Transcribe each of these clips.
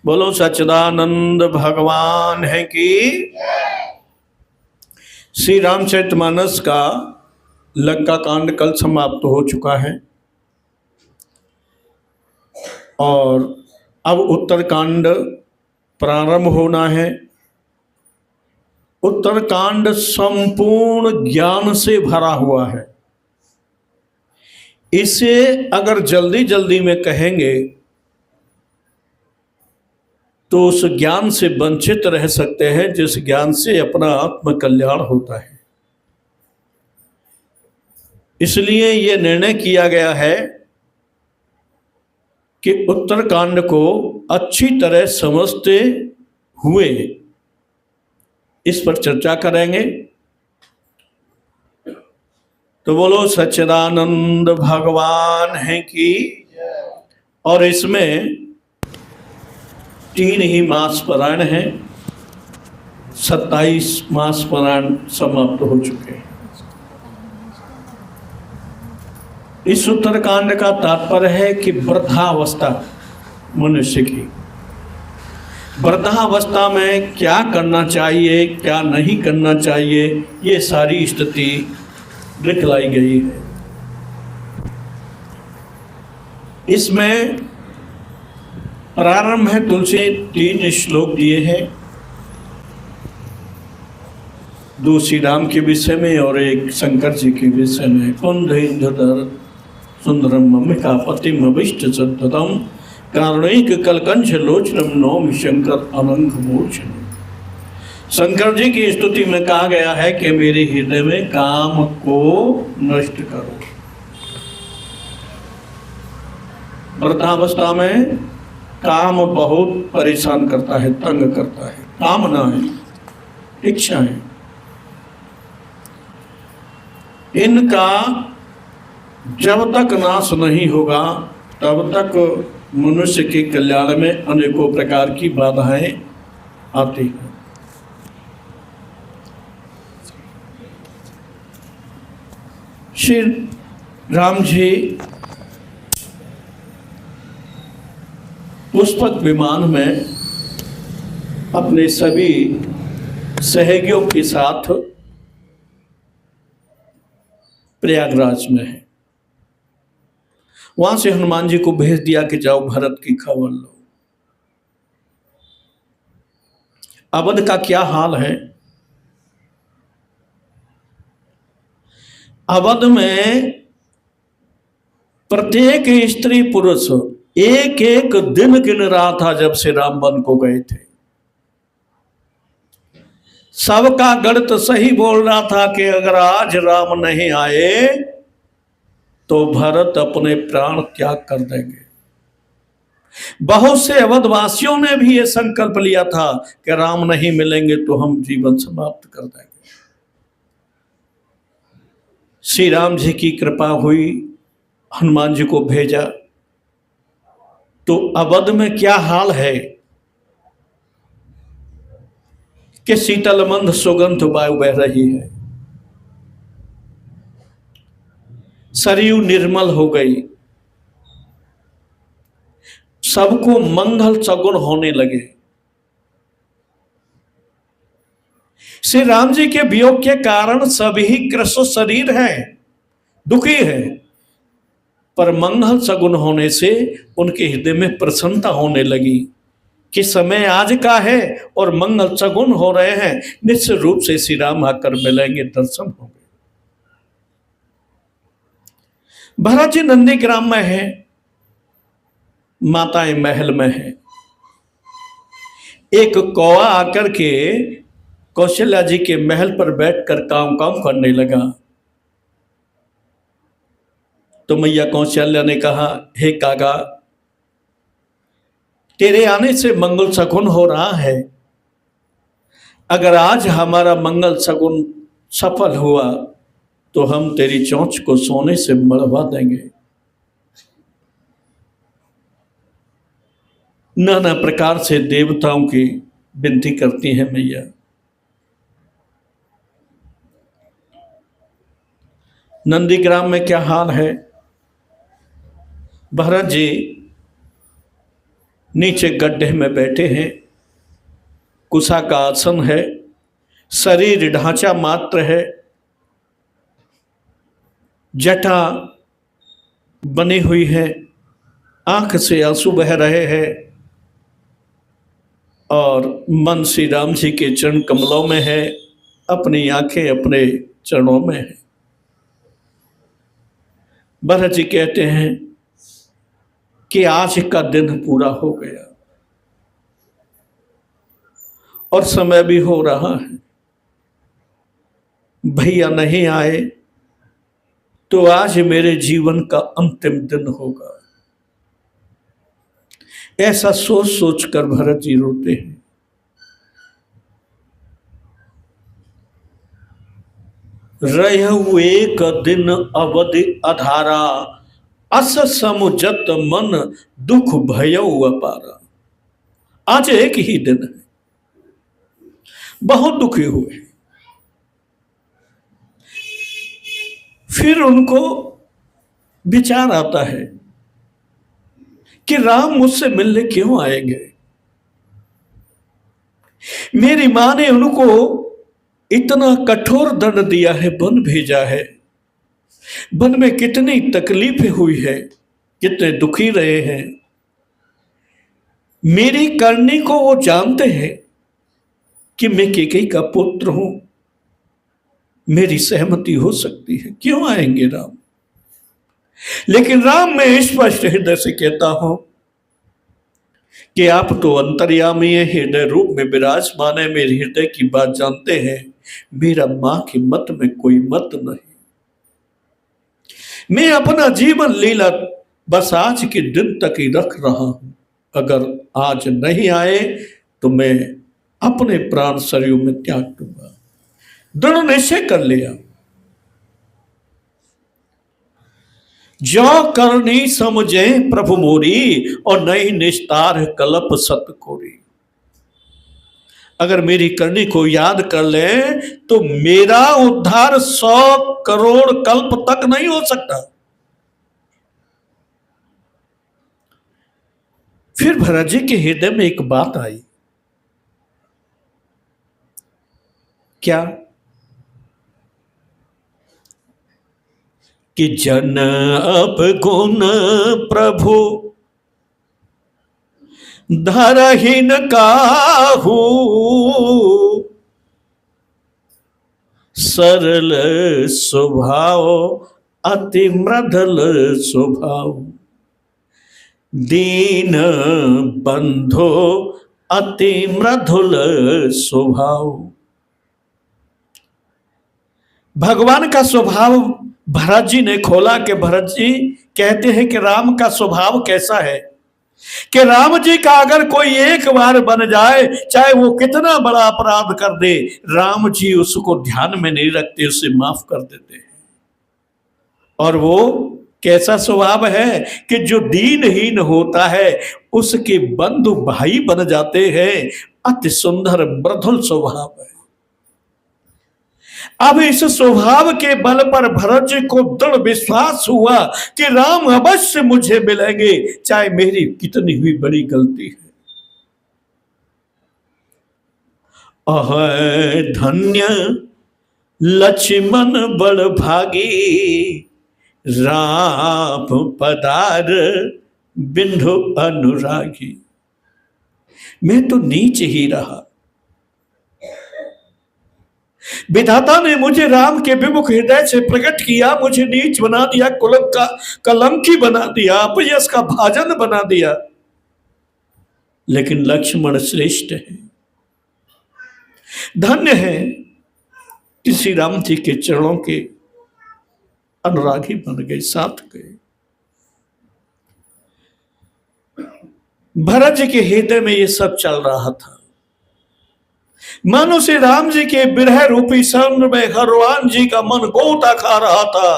बोलो सच्चिदानंद भगवान है कि श्री रामचरितमानस का लंका कांड कल समाप्त हो चुका है और अब उत्तरकांड प्रारंभ होना है। उत्तरकांड संपूर्ण ज्ञान से भरा हुआ है। इसे अगर जल्दी जल्दी में कहेंगे तो उस ज्ञान से वंचित रह सकते हैं जिस ज्ञान से अपना आत्म कल्याण होता है। इसलिए यह निर्णय किया गया है कि उत्तरकांड को अच्छी तरह समझते हुए इस पर चर्चा करेंगे। तो बोलो सच्चिदानंद भगवान है कि। और इसमें 3 ही मास पारायण हैं, 27 मास पारायण समाप्त हो चुके हैं। इस उत्तरकांड का तात्पर्य है कि वृद्धावस्था मनुष्य की, वृद्धावस्था में क्या करना चाहिए क्या नहीं करना चाहिए, ये सारी स्थिति दिखलाई गई है। इसमें प्रारंभ है तुलसी 3 श्लोक दिए हैं, 2 श्री राम के विषय में और 1 शंकर जी के विषय में। कुंधर सुंदरम मम्मिका पतिम अभिष्ट सततम कारुणिक कलकंठ लोचनम नौमि शंकर अनंग मोचन। शंकर जी की स्तुति में कहा गया है कि मेरे हृदय में काम को नष्ट करो। वृद्धावस्था में काम बहुत परेशान करता है, तंग करता है। कामना है, इच्छाएं, इनका जब तक नाश नहीं होगा तब तक मनुष्य के कल्याण में अनेकों प्रकार की बाधाएं आती हैं। श्री राम जी पुष्पक विमान में अपने सभी सहयोगियों के साथ प्रयागराज में है। वहां से हनुमान जी को भेज दिया कि जाओ भरत की खबर लो। अवध का क्या हाल है? अवध में प्रत्येक स्त्री पुरुष एक एक दिन गिन रहा था जब से राम वन को गए थे। सबका गणित सही बोल रहा था कि अगर आज राम नहीं आए तो भरत अपने प्राण त्याग कर देंगे। बहुत से अवधवासियों ने भी यह संकल्प लिया था कि राम नहीं मिलेंगे तो हम जीवन समाप्त कर देंगे। श्री राम जी की कृपा हुई, हनुमान जी को भेजा तो अवध में क्या हाल है कि शीतल मंद सुगंध वायु बह रही है, सरयू निर्मल हो गई, सबको मंगल सगुन होने लगे। श्री राम जी के वियोग के कारण सभी कृष्ण शरीर हैं, दुखी है, पर मंगल सगुन होने से उनके हृदय में प्रसन्नता होने लगी कि समय आज का है और मंगल सगुन हो रहे हैं, निश्चित रूप से श्री राम आकर मिलेंगे, दर्शन होंगे। भरत जी नंदीग्राम में है, माताएं महल में है। एक कौवा आकर के कौशल्या जी के महल पर बैठकर काम करने लगा तो मैया कौशल्या ने कहा, हे कागा, तेरे आने से मंगल शगुन हो रहा है। अगर आज हमारा मंगल शगुन सफल हुआ तो हम तेरी चोंच को सोने से मढ़वा देंगे। नाना प्रकार से देवताओं की विनती करती है मैया। नंदीग्राम में क्या हाल है? भरत जी नीचे गड्ढे में बैठे हैं, कुशा का आसन है, शरीर ढांचा मात्र है, जटा बनी हुई है, आंख से आंसू बह रहे हैं और मन श्री राम जी के चरण कमलों में है, अपनी आंखें अपने चरणों में है। भरत जी कहते हैं कि आज का दिन पूरा हो गया और समय भी हो रहा है, भैया नहीं आए तो आज मेरे जीवन का अंतिम दिन होगा। ऐसा सोच सोच कर भरत जी रोते हैं। रहु एक दिन अवधि अधारा, अस समुझत मन दुख भयउ अपारा। आज एक ही दिन है, बहुत दुखी हुए। फिर उनको विचार आता है कि राम मुझसे मिलने क्यों आएंगे। मेरी मां ने उनको इतना कठोर दंड दिया है, वन भेजा है, वन में कितनी तकलीफें हुई है, कितने दुखी रहे हैं। मेरी करनी को वो जानते हैं कि मैं कैकेयी का पुत्र हूं, मेरी सहमति हो सकती है, क्यों आएंगे राम। लेकिन राम मैं स्पष्ट हृदय से कहता हूं कि आप तो अंतर्यामी है, हृदय रूप में विराजमान है, मेरे हृदय की बात जानते हैं। मेरा मां की मत में कोई मत नहीं। मैं अपना जीवन लीला बस आज के दिन तक ही रख रहा हूं। अगर आज नहीं आए तो मैं अपने प्राण शरीर में त्याग दूंगा। दृढ़ निश्चय कर लिया। जो करनी समझे प्रभु मोरी, और नहीं निस्तार कल्प सतकोरी। अगर मेरी करनी को याद कर ले तो मेरा उद्धार 100 करोड़ कल्प तक नहीं हो सकता। फिर भरत जी के हृदय में एक बात आई। क्या? कि जन अपगुण प्रभु धरहीन काहू, सरल स्वभाव अति मृदुल स्वभाव, दीन बंधो अति मृदुल स्वभाव। भगवान का स्वभाव भरत जी ने खोला कि भरत जी कहते हैं कि राम का स्वभाव कैसा है कि राम जी का अगर कोई एक बार बन जाए, चाहे वो कितना बड़ा अपराध कर दे, राम जी उसको ध्यान में नहीं रखते, उसे माफ कर देते हैं। और वो कैसा स्वभाव है कि जो दीनहीन होता है उसके बंधु भाई बन जाते हैं। अति सुंदर मृदुल स्वभाव है। अब इस स्वभाव के बल पर भरत जी को दृढ़ विश्वास हुआ कि राम अवश्य मुझे मिलेंगे, चाहे मेरी कितनी हुई बड़ी गलती है। अह धन्य लक्ष्मण बड़ भागी, राम पधार बिंधु अनुरागी। मैं तो नीच ही रहा, विधाता ने मुझे राम के विमुख हृदय से प्रकट किया, मुझे नीच बना दिया, कुलंक का कलंकी बना दिया, अपयश का भाजन बना दिया। लेकिन लक्ष्मण श्रेष्ठ है, धन्य है कि श्री राम जी के चरणों के अनुरागी बन गए, साथ गए। भरत जी के हृदय में ये सब चल रहा था। मानो श्री राम जी के विरह रूपी समुद्र में हनुमान जी का मन गोता खा रहा था।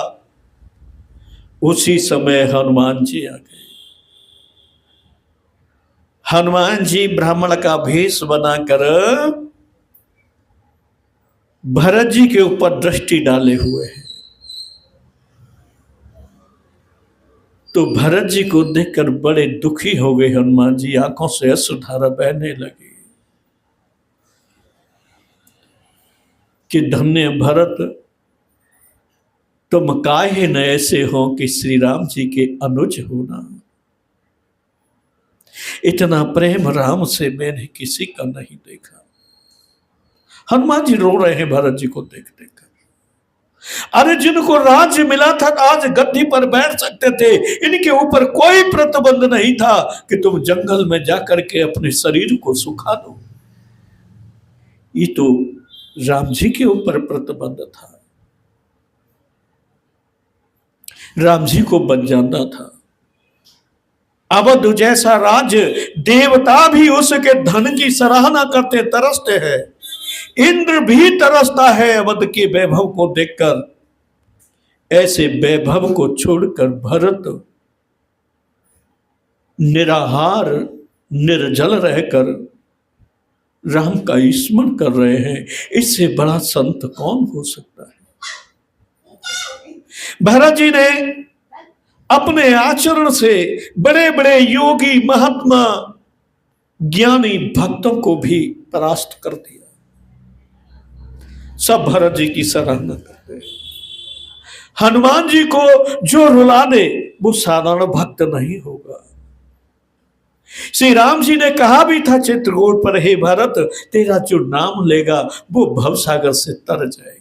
उसी समय हनुमान जी आ गए। हनुमान जी ब्राह्मण का भेष बनाकर भरत जी के ऊपर दृष्टि डाले हुए हैं। तो भरत जी को देखकर बड़े दुखी हो गए हनुमान जी, आंखों से अश्रुधारा बहने लगी कि धन्य भरत, तुम काहे न ऐसे हो कि श्री राम जी के अनुज होना। इतना प्रेम राम से मैंने किसी का नहीं देखा। हनुमान जी रो रहे हैं भरत जी को देख देख कर। अरे जिनको राज्य मिला था, आज गद्दी पर बैठ सकते थे, इनके ऊपर कोई प्रतिबंध नहीं था कि तुम जंगल में जाकर के अपने शरीर को सुखा दो। ये तो राम जी के ऊपर प्रतिबंध था, राम जी को बन जाना था। अवध जैसा राज्य, देवता भी उसके धन की सराहना करते, तरसते हैं। इंद्र भी तरसता है अवध के वैभव को देखकर। ऐसे वैभव को छोड़कर भरत निराहार निर्जल रहकर राम का स्मरण कर रहे हैं। इससे बड़ा संत कौन हो सकता है। भरत जी ने अपने आचरण से बड़े बड़े योगी, महात्मा, ज्ञानी भक्तों को भी परास्त कर दिया। सब भरत जी की सराहना करते हैं। हनुमान जी को जो रुला दे वो साधारण भक्त नहीं होगा। श्री राम जी ने कहा भी था चित्रकूट पर, हे भरत, तेरा जो नाम लेगा वो भवसागर से तर जाएगा।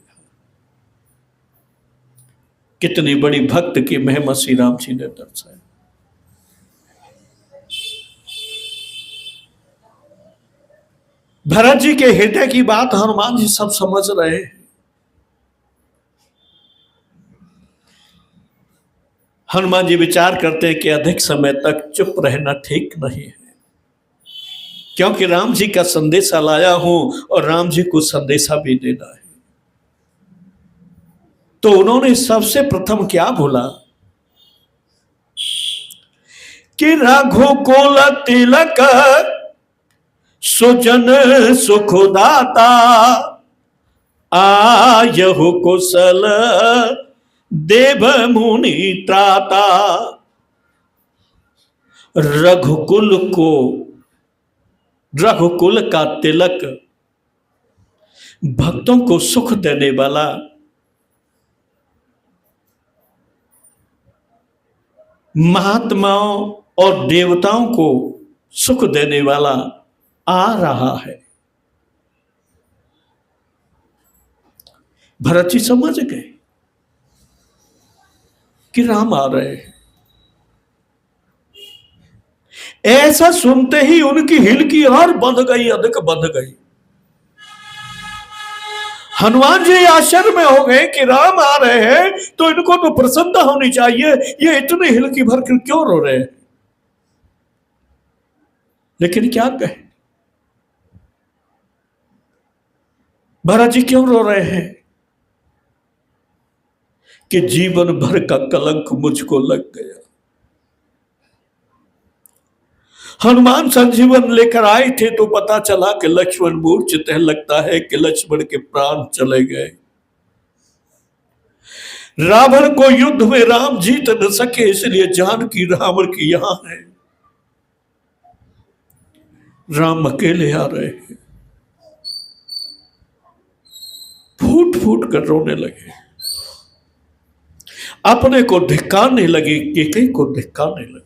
कितनी बड़ी भक्त की महिमा श्री राम जी ने दर्शाई। भरत जी के हृदय की बात हनुमान जी सब समझ रहे हैं। हनुमान जी विचार करते हैं कि अधिक समय तक चुप रहना ठीक नहीं है, क्योंकि राम जी का संदेशा लाया हूं और राम जी को संदेशा भी देना है। तो उन्होंने सबसे प्रथम क्या बोला कि रघुकुल तिलक सुजन सुखदाता, आयहु कुशल देव मुनि त्राता। रघुकुल का तिलक, भक्तों को सुख देने वाला, महात्माओं और देवताओं को सुख देने वाला आ रहा है। भरत जी समझ गए कि राम आ रहे हैं। ऐसा सुनते ही उनकी हिल की और बंध गई, अधिक बंध गई। हनुमान जी आश्चर्य में हो गए कि राम आ रहे हैं तो इनको तो प्रसन्नता होनी चाहिए, ये इतने हिल की भर क्यों रो रहे हैं। लेकिन क्या कहे, भरत जी क्यों रो रहे हैं कि जीवन भर का कलंक मुझको लग गया। हनुमान संजीवन लेकर आए थे तो पता चला कि लक्ष्मण मूर्छित है, लगता है कि लक्ष्मण के प्राण चले गए। रावण को युद्ध में राम जीत न सके, इसलिए जानकी रावण की यहां है। राम अकेले आ रहे हैं। फूट फूट कर रोने लगे, अपने को धिक्कारने लगे, केकई को धिक्कारने लगे।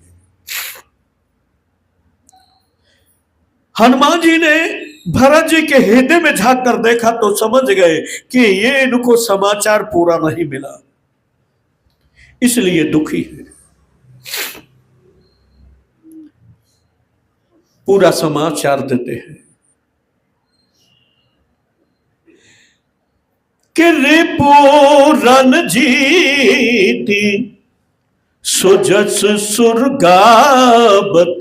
हनुमान जी ने भरत जी के हृदय में झांक कर देखा तो समझ गए कि ये इनको समाचार पूरा नहीं मिला, इसलिए दुखी है। पूरा समाचार देते हैं कि रिपु रणजीति सुजस सुरगावत,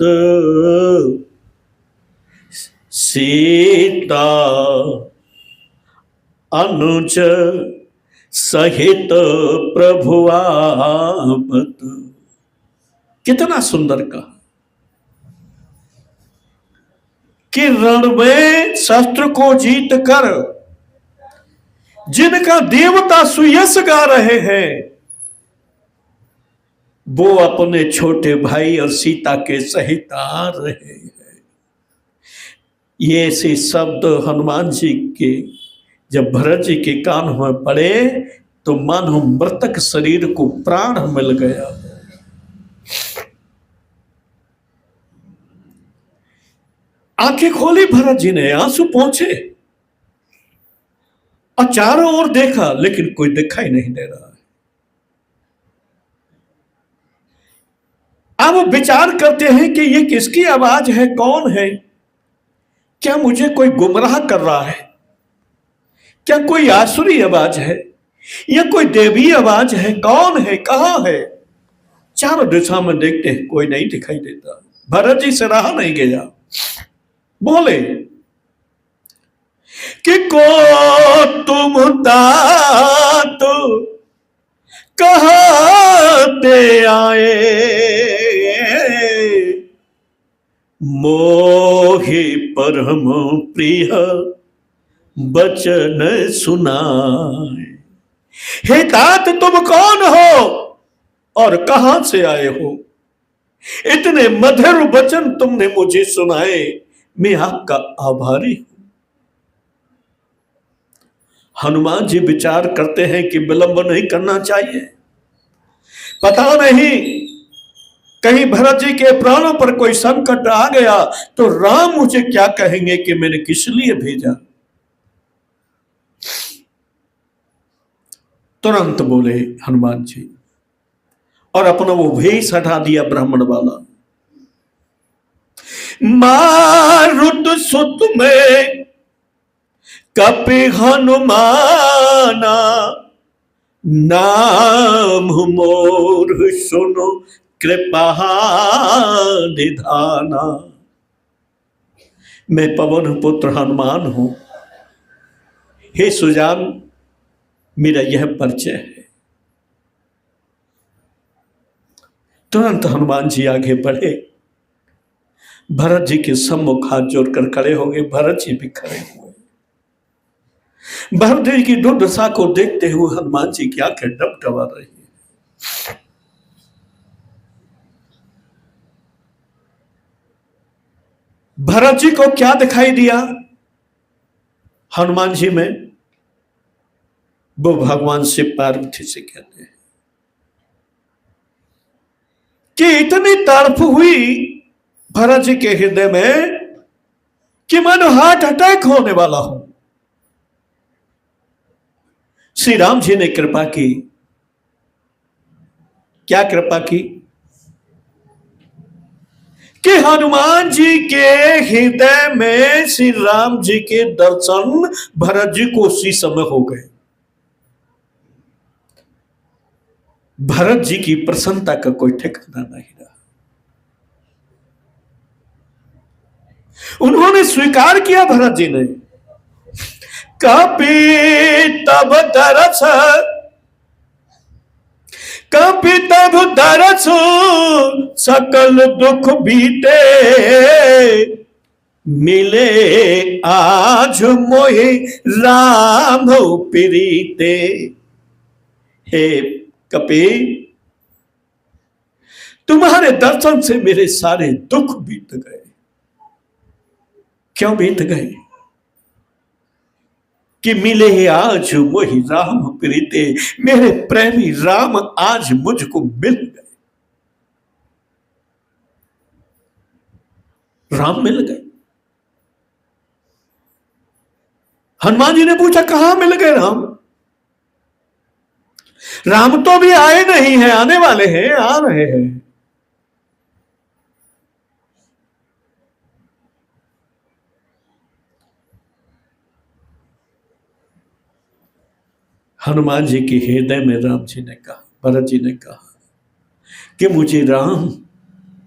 सीता अनुज सहित प्रभु आवत। कितना सुंदर कहा कि रण में शस्त्र को जीत कर जिनका देवता सुयश गा रहे हैं, वो अपने छोटे भाई और सीता के सहित आ रहे हैं। ये ऐसे शब्द हनुमान जी के जब भरत जी के कान में पड़े तो मानो मृतक शरीर को प्राण मिल गया। आंखें खोली भरत जी ने, आंसू पहुंचे और चारों ओर देखा लेकिन कोई दिखाई नहीं दे रहा है। अब वो विचार करते हैं कि ये किसकी आवाज है, कौन है? क्या मुझे कोई गुमराह कर रहा है? क्या कोई आसुरी आवाज है या कोई देवी आवाज है? कौन है, कहां है? चारों दिशा में देखते हैं, कोई नहीं दिखाई देता। भरत जी से रहा नहीं गया, बोले कि को तुम तात कहते आए, मोहि परम प्रिय बचन सुनाए। हे तात, तुम कौन हो और कहां से आए हो? इतने मधुर वचन तुमने मुझे सुनाए, मैं आपका आभारी हूं। हनुमान जी विचार करते हैं कि विलंब नहीं करना चाहिए। पता नहीं कहीं भरत जी के प्राणों पर कोई संकट आ गया तो राम मुझे क्या कहेंगे कि मैंने किस लिए भेजा। तुरंत बोले हनुमान जी और अपना वो भेष हटा दिया ब्राह्मण वाला। मारुत सुत में कपि हनुमाना, नाम मोर सुनो कृपा निधाना। मैं पवन पुत्र हनुमान हूं, हे सुजान, मेरा यह परिचय है। तुरंत हनुमान जी आगे बढ़े, भरत जी के सम्मुख हाथ जोड़कर खड़े हो गए। भरत जी भी खड़े हुए। भरत जी की दुर्दशा को देखते हुए हनुमान जी की आंखें डबडबा रही है। भरत जी को क्या दिखाई दिया हनुमान जी में? वो भगवान शिव पार्वती से कहते हैं कि इतनी तड़प हुई भरत जी के हृदय में कि मानो हार्ट अटैक होने वाला हो। श्री राम जी ने कृपा की। क्या कृपा की? कि हनुमान जी के हृदय में श्री राम जी के दर्शन भरत जी को उसी समय हो गए। भरत जी की प्रसन्नता का कोई ठिकाना नहीं रहा। उन्होंने स्वीकार किया भरत जी ने, कपि तब दरस, कपि तब दरस सकल दुख बीते, मिले आज मोहि राम प्रीते। हे कपि, तुम्हारे दर्शन से मेरे सारे दुख बीत गए। क्यों बीत गए? कि मिले आज मोहि राम प्रीते, मेरे प्रेमी राम आज मुझको मिल गए। राम मिल गए। हनुमान जी ने पूछा कहां मिल गए राम? राम तो भी आए नहीं है, आने वाले हैं, आ रहे हैं। हनुमान जी के हृदय में राम जी ने कहा, भरत जी ने कहा कि मुझे राम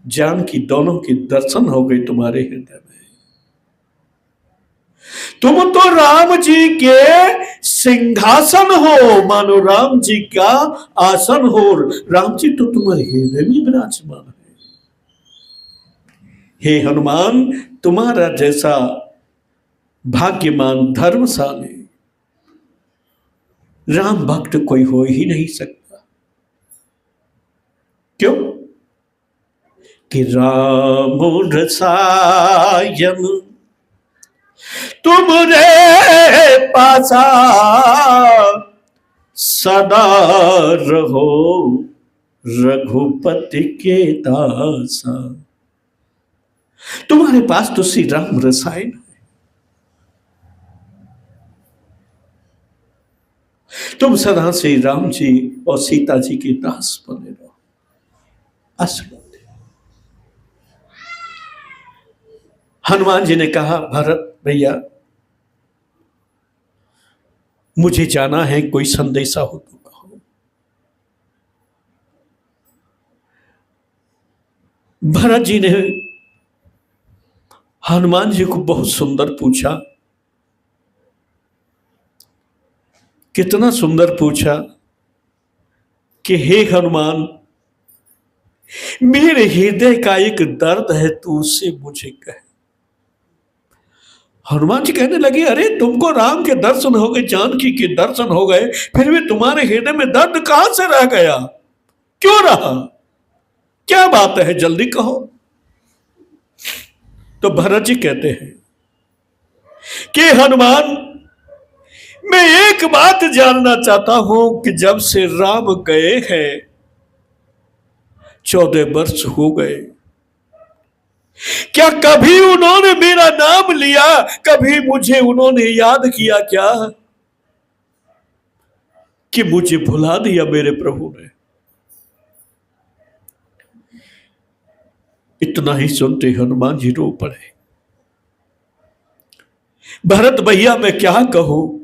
जानकी दोनों के दर्शन हो गए तुम्हारे हृदय में। तुम तो राम जी के सिंहासन हो, मानो राम जी का आसन हो। राम जी तो तुम्हारे हृदय में विराजमान है। हे हनुमान, तुम्हारा जैसा भाग्यमान धर्मशाली राम भक्त कोई हो ही नहीं सकता। क्यों? कि राम रसायन तुम रे पासा सदा रहो रघुपति के दासा। तुम्हारे पास तो श्री राम रसायन है, तुम सदा श्री राम जी और सीता जी के दास बने रहो। असली हनुमान जी ने कहा, भरत भैया मुझे जाना है, कोई संदेशा हो तो कहो। भरत जी ने हनुमान जी को बहुत सुंदर पूछा। कितना सुंदर पूछा कि हे हनुमान, मेरे हृदय का एक दर्द है, तू उससे मुझे कह। हनुमान जी कहने लगे, अरे तुमको राम के दर्शन हो गए, जानकी के दर्शन हो गए, फिर भी तुम्हारे हृदय में दर्द कहां से रह गया? क्यों रहा? क्या बात है, जल्दी कहो। तो भरत जी कहते हैं कि हनुमान, मैं एक बात जानना चाहता हूं कि जब से राम गए हैं 14 वर्ष हो गए, क्या कभी उन्होंने मेरा नाम लिया? कभी मुझे उन्होंने याद किया क्या कि मुझे भुला दिया मेरे प्रभु ने? इतना ही सुनते हनुमान जी रो पड़े। भरत भैया मैं क्या कहूं,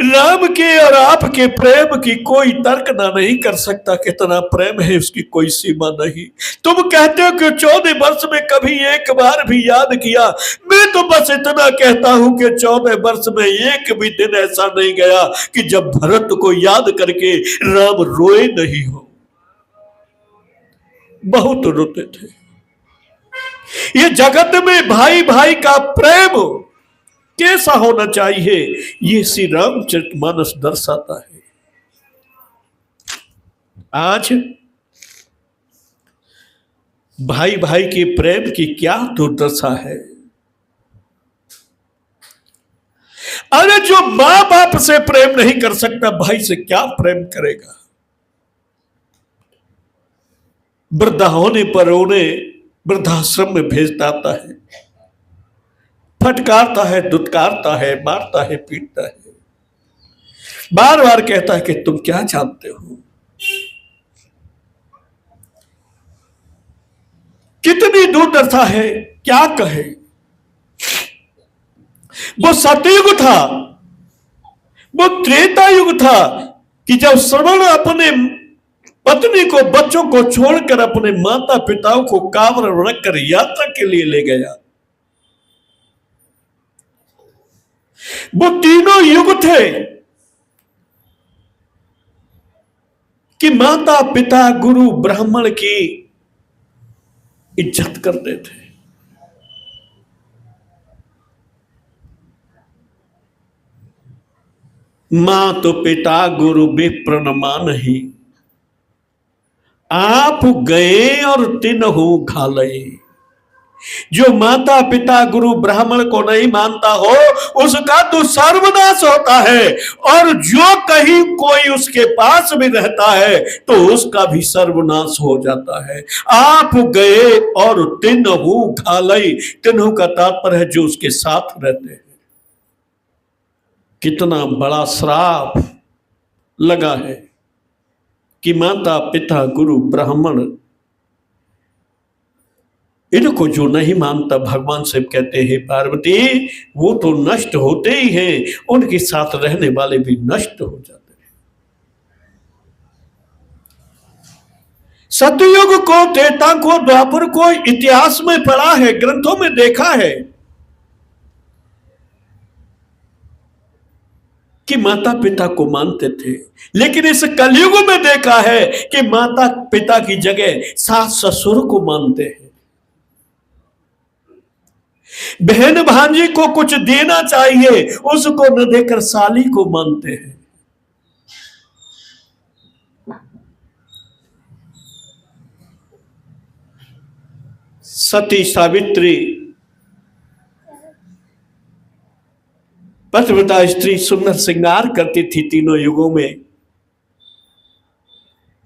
राम के और आपके प्रेम की कोई तर्क ना नहीं कर सकता। कितना प्रेम है उसकी कोई सीमा नहीं। तुम कहते हो कि 14 वर्ष में कभी एक बार भी याद किया, मैं तो बस इतना कहता हूं कि 14 वर्ष में एक भी दिन ऐसा नहीं गया कि जब भरत को याद करके राम रोए नहीं हो। बहुत रोते थे। ये जगत में भाई भाई का प्रेम कैसा होना चाहिए, ये श्री रामचरितमानस दर्शाता है। आज भाई भाई के प्रेम की क्या दुर्दशा है। अरे जो मां बाप से प्रेम नहीं कर सकता, भाई से क्या प्रेम करेगा? वृद्धा होने पर उन्हें वृद्धाश्रम में भेज देता है, फटकारता है, दुत्कारता है, मारता है, पीटता है, बार बार कहता है कि तुम क्या जानते हो। कितनी दुर्दशा है, क्या कहे। वो सतयुग था, वो त्रेता युग था कि जब श्रवण अपने पत्नी को, बच्चों को छोड़कर अपने माता पिताओं को कांवर रखकर यात्रा के लिए ले गया। वो तीनों युग थे कि माता पिता गुरु ब्राह्मण की इज्जत करते थे। मां तो पिता गुरु विप्र न मानहि, आप गए और तिन्हु घालई। जो माता पिता गुरु ब्राह्मण को नहीं मानता हो उसका तो सर्वनाश होता है, और जो कहीं कोई उसके पास भी रहता है तो उसका भी सर्वनाश हो जाता है। आप गए और तिन्हु घालई, तिन्हु का तात्पर्य है जो उसके साथ रहते हैं। कितना बड़ा श्राप लगा है कि माता पिता गुरु ब्राह्मण, इनको जो नहीं मानता, भगवान से कहते हैं पार्वती वो तो नष्ट होते ही हैं, उनके साथ रहने वाले भी नष्ट हो जाते हैं। सतयुग को, त्रेता को, द्वापर को इतिहास में पढ़ा है, ग्रंथों में देखा है कि माता पिता को मानते थे, लेकिन इस कलयुग में देखा है कि माता पिता की जगह सास ससुर को मानते हैं। बहन भांजी को कुछ देना चाहिए, उसको न देकर साली को मानते हैं। सती सावित्री, पतिव्रता स्त्री सुंदर श्रृंगार करती थी तीनों युगों में,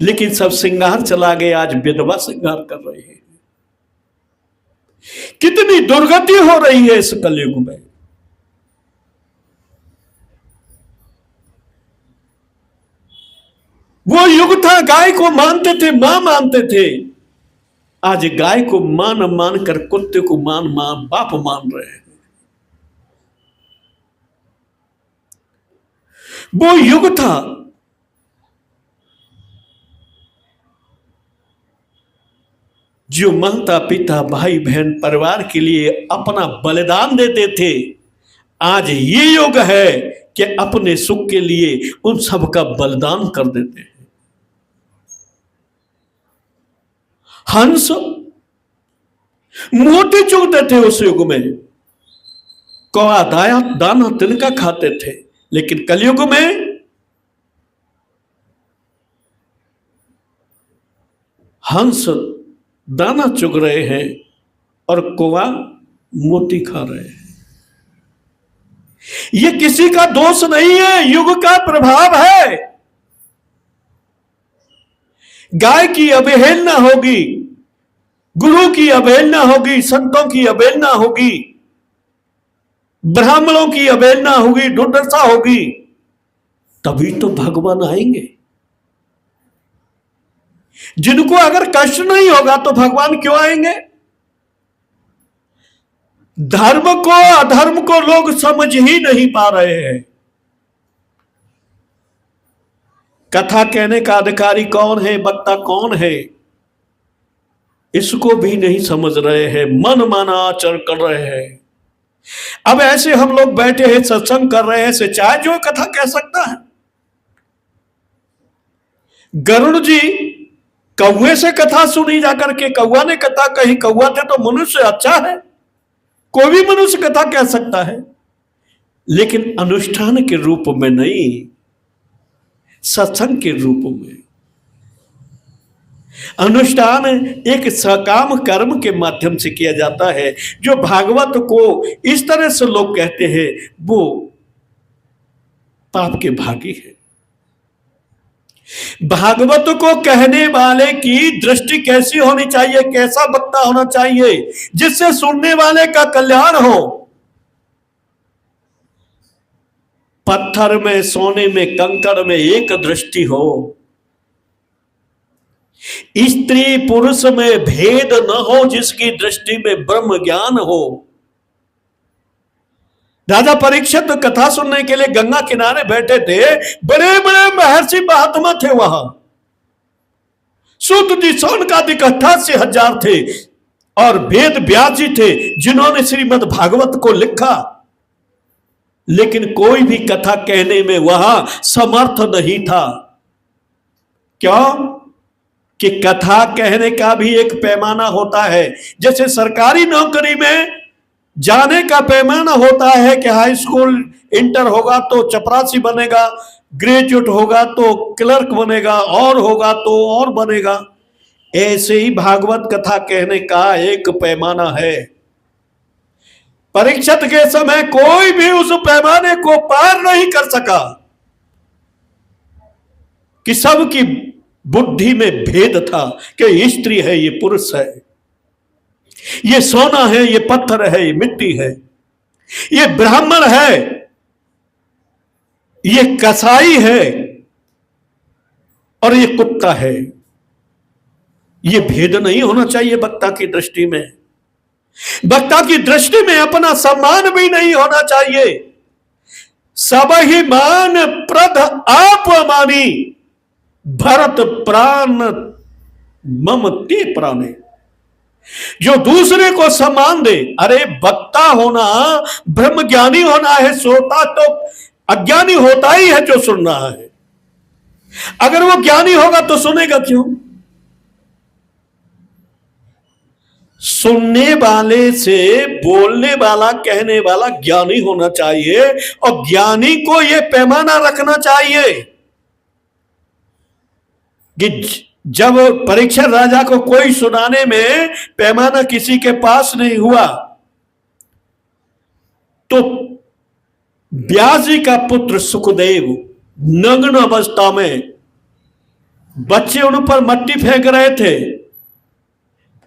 लेकिन सब श्रृंगार चला गया, आज विधवा श्रृंगार कर रहे हैं। कितनी दुर्गति हो रही है इस कलयुग में। वो युग था गाय को मानते थे, मां मानते थे, आज गाय को मां न मानकर कुत्ते को मां बाप मान रहे हैं। वो युग था जो माता पिता भाई बहन परिवार के लिए अपना बलिदान देते थे। आज ये युग है कि अपने सुख के लिए उन सब का बलिदान कर देते हैं। हंस मोती चुगते थे उस युग में, कौआ दाना तिनका खाते थे, लेकिन कलयुग में हंस दाना चुग रहे हैं और कौआ मोती खा रहे हैं। यह किसी का दोष नहीं है, युग का प्रभाव है। गाय की अवहेलना होगी, गुरु की अवहेलना होगी, संतों की अवहेलना होगी, ब्राह्मणों की अवहेलना होगी, दुर्दशा होगी, तभी तो भगवान आएंगे। जिनको अगर कष्ट नहीं होगा तो भगवान क्यों आएंगे? धर्म को अधर्म को लोग समझ ही नहीं पा रहे हैं। कथा कहने का अधिकारी कौन है, वक्ता कौन है, इसको भी नहीं समझ रहे हैं, मन माना आचरण कर रहे हैं। अब ऐसे हम लोग बैठे हैं, सत्संग कर रहे हैं, से चाहे जो कथा कह सकता है। गरुड़ जी कौवे से कथा सुनी जाकर के, कौवा ने कथा कही, कौवा थे तो मनुष्य अच्छा है, कोई भी मनुष्य कथा कह सकता है, लेकिन अनुष्ठान के रूप में नहीं, सत्संग के रूप में। अनुष्ठान एक सकाम कर्म के माध्यम से किया जाता है। जो भागवत को इस तरह से लोग कहते हैं वो पाप के भागी है। भागवत को कहने वाले की दृष्टि कैसी होनी चाहिए, कैसा वक्ता होना चाहिए जिससे सुनने वाले का कल्याण हो। पत्थर में, सोने में, कंकड़ में एक दृष्टि हो, स्त्री पुरुष में भेद न हो, जिसकी दृष्टि में ब्रह्म ज्ञान हो। राजा परीक्षित कथा सुनने के लिए गंगा किनारे बैठे थे, बड़े बड़े महर्षि महात्मा थे वहां। सूत जी सौनकादिक 88,000 थे और वेद व्यास जी थे जिन्होंने श्रीमद् भागवत को लिखा, लेकिन कोई भी कथा कहने में वहां समर्थ नहीं था। क्यों? कि कथा कहने का भी एक पैमाना होता है। जैसे सरकारी नौकरी में जाने का पैमाना होता है कि हाई स्कूल इंटर होगा तो चपरासी बनेगा, ग्रेजुएट होगा तो क्लर्क बनेगा, और होगा तो और बनेगा। ऐसे ही भागवत कथा कहने का एक पैमाना है। परीक्षित के समय कोई भी उस पैमाने को पार नहीं कर सका कि सबकी बुद्धि में भेद था कि ये स्त्री है, ये पुरुष है, ये सोना है, ये पत्थर है, ये मिट्टी है, ये ब्राह्मण है, ये कसाई है और ये कुत्ता है। ये भेद नहीं होना चाहिए वक्ता की दृष्टि में। वक्ता की दृष्टि में अपना सम्मान भी नहीं होना चाहिए। सब ही मान प्रद आप मानी, भरत प्राण मम ते प्राणे। जो दूसरे को सम्मान दे, अरे वक्ता होना, ब्रह्म ज्ञानी होना है, श्रोता तो अज्ञानी होता ही है जो सुन रहा है। अगर वो ज्ञानी होगा तो सुनेगा क्यों? सुनने वाले से बोलने वाला, कहने वाला ज्ञानी होना चाहिए, और ज्ञानी को यह पैमाना रखना चाहिए कि जब परीक्षित राजा को कोई सुनाने में पैमाना किसी के पास नहीं हुआ, तो व्यास जी का पुत्र सुखदेव नग्न अवस्था में, बच्चे उन पर मट्टी फेंक रहे थे,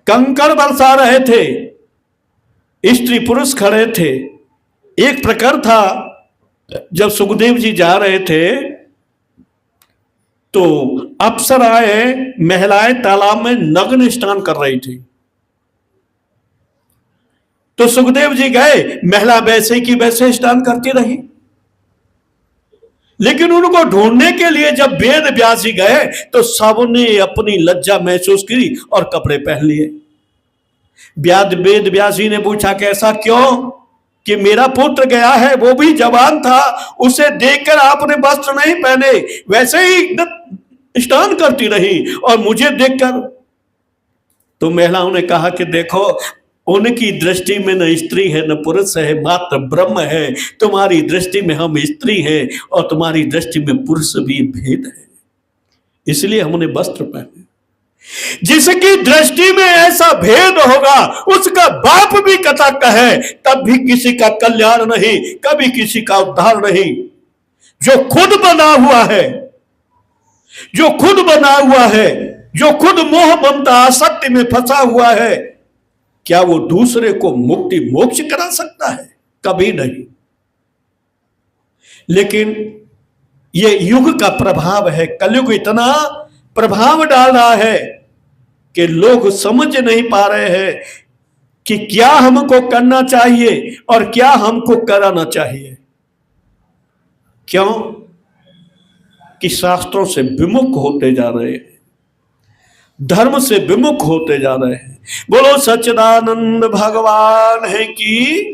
कंकड़ बरसा रहे थे, स्त्री पुरुष खड़े थे। एक प्रकार था, जब सुखदेव जी जा रहे थे तो अप्सराएं, महिलाएं तालाब में नग्न स्नान कर रही थी। तो सुखदेव जी गए, महिला वैसे की वैसे स्नान करती रही। लेकिन उनको ढूंढने के लिए जब वेद व्यास जी गए तो सबने अपनी लज्जा महसूस की और कपड़े पहन लिए। वेद व्यास जी ने पूछा, कैसा क्यों? कि मेरा पुत्र गया है, वो भी जवान था, उसे देखकर आपने वस्त्र नहीं पहने, वैसे ही स्नान करती रही, और मुझे देखकर। तो महिलाओं ने कहा कि देखो, उनकी दृष्टि में न स्त्री है न पुरुष है, मात्र ब्रह्म है। तुम्हारी दृष्टि में हम स्त्री हैं और तुम्हारी दृष्टि में पुरुष भी भेद है, इसलिए हमने वस्त्र पहने। जिसकी दृष्टि में ऐसा भेद होगा उसका बाप भी कथा कहे तब भी किसी का कल्याण नहीं, कभी किसी का उद्धार नहीं। जो खुद बना हुआ है, जो खुद बना हुआ है, जो खुद मोह ममता आसक्ति में फंसा हुआ है, क्या वो दूसरे को मुक्ति मोक्ष करा सकता है? कभी नहीं। लेकिन ये युग का प्रभाव है, कलयुग इतना प्रभाव डाल रहा है कि लोग समझ नहीं पा रहे हैं कि क्या हमको करना चाहिए और क्या हमको कराना चाहिए। क्यों? कि शास्त्रों से विमुख होते जा रहे हैं, धर्म से विमुख होते जा रहे हैं। बोलो सच्चिदानंद भगवान है की